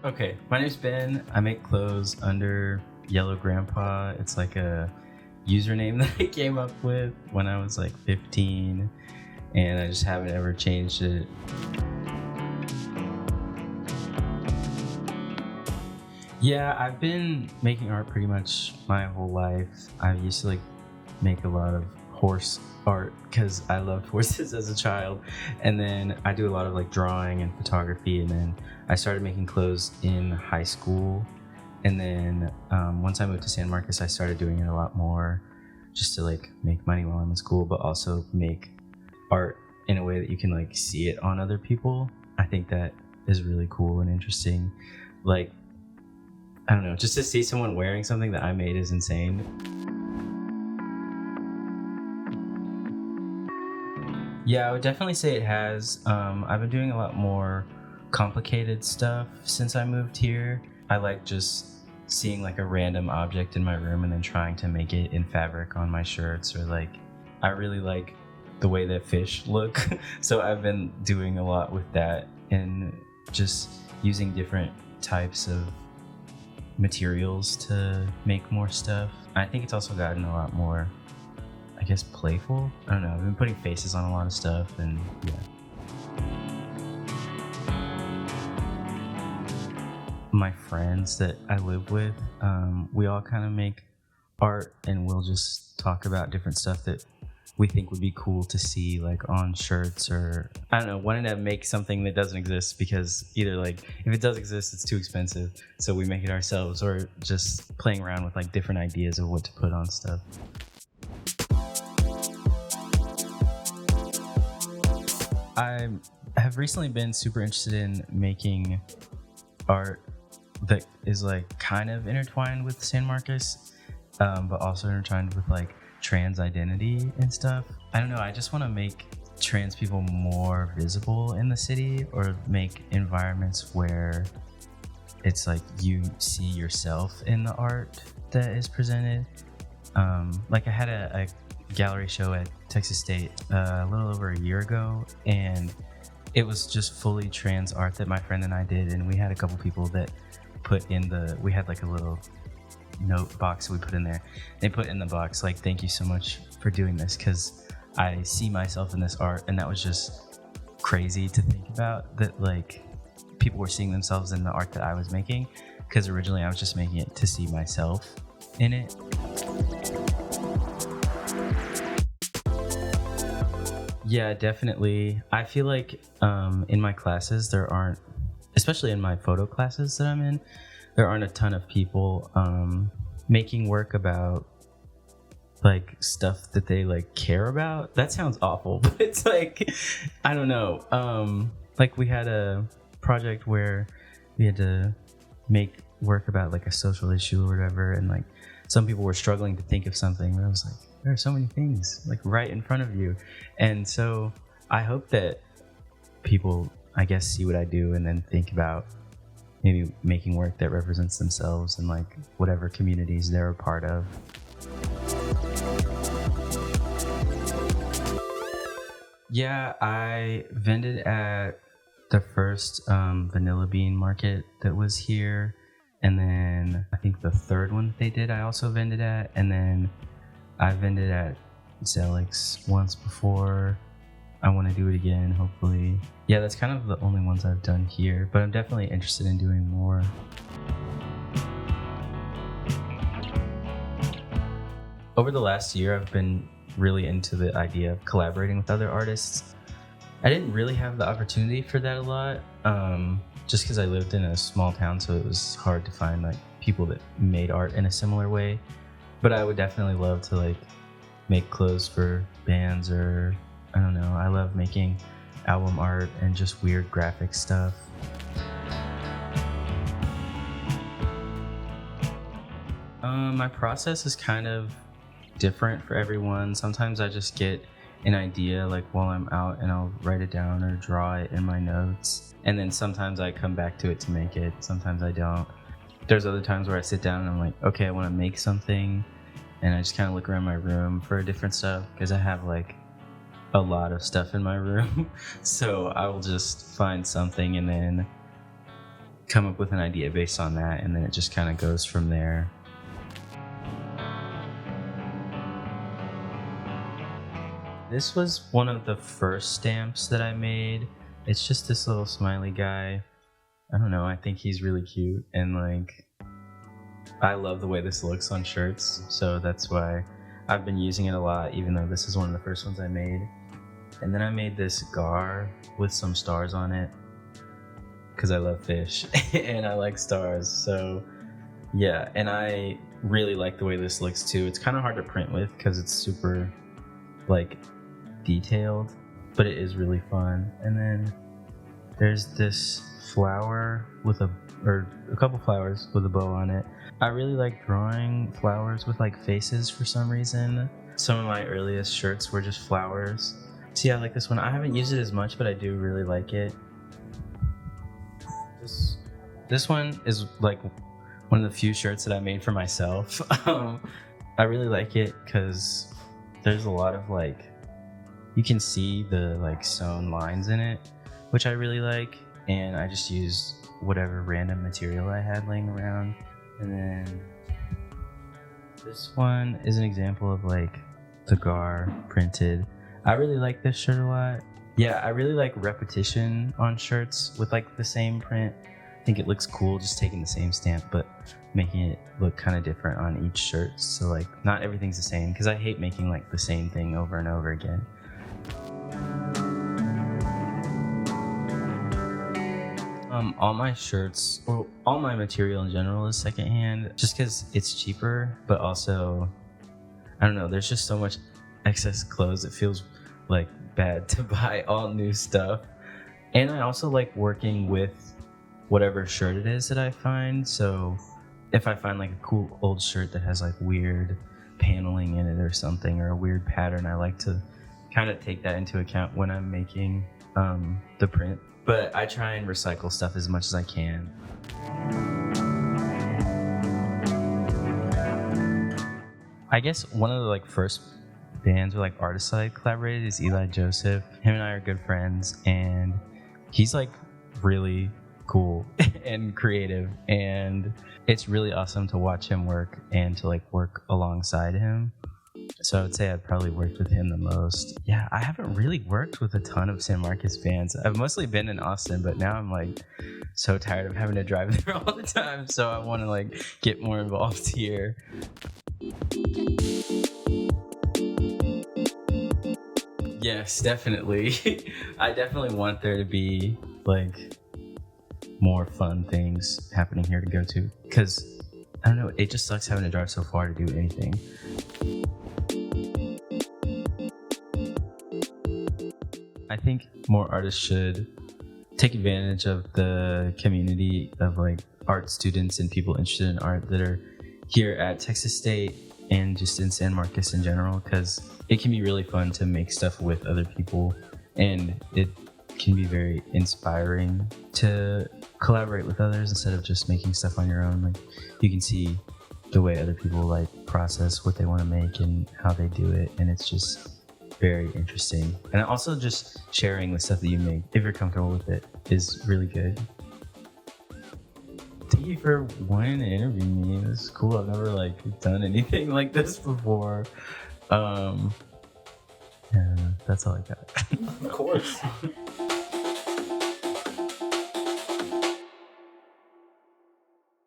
Okay, my name's Ben. I make clothes under Yellowgrandpa. It's like a username that I came up with when I was like 15, and I just haven't ever changed it. Yeah, I've been making art pretty much my whole life. I used to like make a lot of horse art because I loved horses as a child, and then I do a lot of like drawing and photography, and then I started making clothes in high school, and then once I moved to San Marcos, I started doing it a lot more just to like make money while I'm in school, but also make art in a way that you can like see it on other people. I think that is really cool and interesting. Like, I don't know, just to see someone wearing something that I made is insane. Yeah, I would definitely say it has. I've been doing a lot more complicated stuff since I moved here. I like just seeing like a random object in my room and then trying to make it in fabric on my shirts, or like, I really like the way that fish look. So I've been doing a lot with that and just using different types of materials to make more stuff. I think it's also gotten a lot more, I guess, playful. I don't know, I've been putting faces on a lot of stuff, and yeah. My friends that I live with, we all kind of make art, and we'll just talk about different stuff that we think would be cool to see like on shirts, or I don't know, wanting to make something that doesn't exist, because either like if it does exist, it's too expensive, so we make it ourselves, or just playing around with like different ideas of what to put on stuff. I have recently been super interested in making art that is like kind of intertwined with San Marcos, but also intertwined with like trans identity and stuff. I don't know, I just want to make trans people more visible in the city, or make environments where it's like you see yourself in the art that is presented. Like I had a gallery show at Texas State a little over a year ago, and it was just fully trans art that my friend and I did, and we had a couple people that put in we had like a little note box we put in there. They put in the box like, thank you so much for doing this, because I see myself in this art. And that was just crazy to think about, that like people were seeing themselves in the art that I was making, because originally I was just making it to see myself in it. Yeah, definitely. I feel like in my classes there aren't, especially in my photo classes that I'm in, there aren't a ton of people making work about like stuff that they like care about. That sounds awful, but it's like, I don't know. Like we had a project where we had to make work about like a social issue or whatever, and like some people were struggling to think of something, and I was like, there are so many things like right in front of you. And so I hope that people, I guess, see what I do and then think about maybe making work that represents themselves and like whatever communities they're a part of. Yeah, I vended at the first vanilla bean market that was here, and then I think the third one that they did I also vended at, and then I vended at Zelix once before. I want to do it again, hopefully. Yeah, that's kind of the only ones I've done here, but I'm definitely interested in doing more. Over the last year, I've been really into the idea of collaborating with other artists. I didn't really have the opportunity for that a lot, just because I lived in a small town, so it was hard to find like people that made art in a similar way. But I would definitely love to like make clothes for bands, or I don't know, I love making album art and just weird graphic stuff. My process is kind of different for everyone. Sometimes I just get an idea like while I'm out, and I'll write it down or draw it in my notes, and then sometimes I come back to it to make it, sometimes I don't. There's other times where I sit down and I'm like, okay, I want to make something, and I just kind of look around my room for different stuff, because I have like a lot of stuff in my room. So I will just find something and then come up with an idea based on that, and then it just kind of goes from there. This was one of the first stamps that I made. It's just this little smiley guy. I don't know, I think he's really cute, and like I love the way this looks on shirts, so that's why I've been using it a lot, even though this is one of the first ones I made. And then I made this gar with some stars on it because I love fish and I like stars, so yeah. And I really like the way this looks too. It's kind of hard to print with because it's super like detailed, but it is really fun. And then there's this flower with a couple flowers with a bow on it. I really like drawing flowers with like faces for some reason. Some of my earliest shirts were just flowers. So yeah, I like this one. I haven't used it as much, but I do really like it. This one is like one of the few shirts that I made for myself. I really like it because there's a lot of like, you can see the like sewn lines in it, which I really like. And I just used whatever random material I had laying around. And then this one is an example of like the gar printed. I really like this shirt a lot. Yeah, I really like repetition on shirts with like the same print. I think it looks cool just taking the same stamp but making it look kind of different on each shirt. So like not everything's the same, because I hate making like the same thing over and over again. All my shirts, or all my material in general, is secondhand just because it's cheaper, but also, I don't know, there's just so much excess clothes. It feels like bad to buy all new stuff. And I also like working with whatever shirt it is that I find. So if I find like a cool old shirt that has like weird paneling in it or something, or a weird pattern, I like to kind of take that into account when I'm making the print. But I try and recycle stuff as much as I can. I guess one of the like first bands or like artists I collaborated is Eli Joseph. Him and I are good friends, and he's like really cool and creative, and it's really awesome to watch him work and to like work alongside him. So I would say I've probably worked with him the most. Yeah, I haven't really worked with a ton of San Marcos bands. I've mostly been in Austin, but now I'm like so tired of having to drive there all the time. So I want to like get more involved here. Yes, definitely. I definitely want there to be like more fun things happening here to go to, because I don't know, it just sucks having to drive so far to do anything. I think more artists should take advantage of the community of like art students and people interested in art that are here at Texas State and just in San Marcos in general, because it can be really fun to make stuff with other people, and it can be very inspiring to collaborate with others instead of just making stuff on your own. Like you can see the way other people like process what they want to make and how they do it, and it's just very interesting. And also just sharing the stuff that you make, if you're comfortable with it, is really good. Thank you for wanting to interview me. This is cool. I've never like done anything like this before. Yeah, that's all I got. Of course.